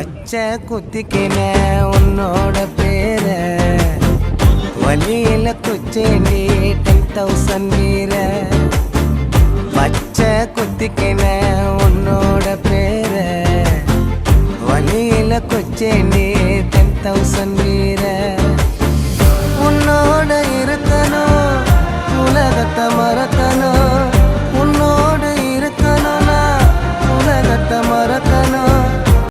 பச்சை குத்திக்கின உன்னோட பேர வழியில குச்சேண்டி 10,000 வீர பச்சை குத்திக்கின உன்னோட பேர வழியில குச்சேண்டி 10,000 வீர உன்னோட இருக்கணும் உலகத்தை மறக்க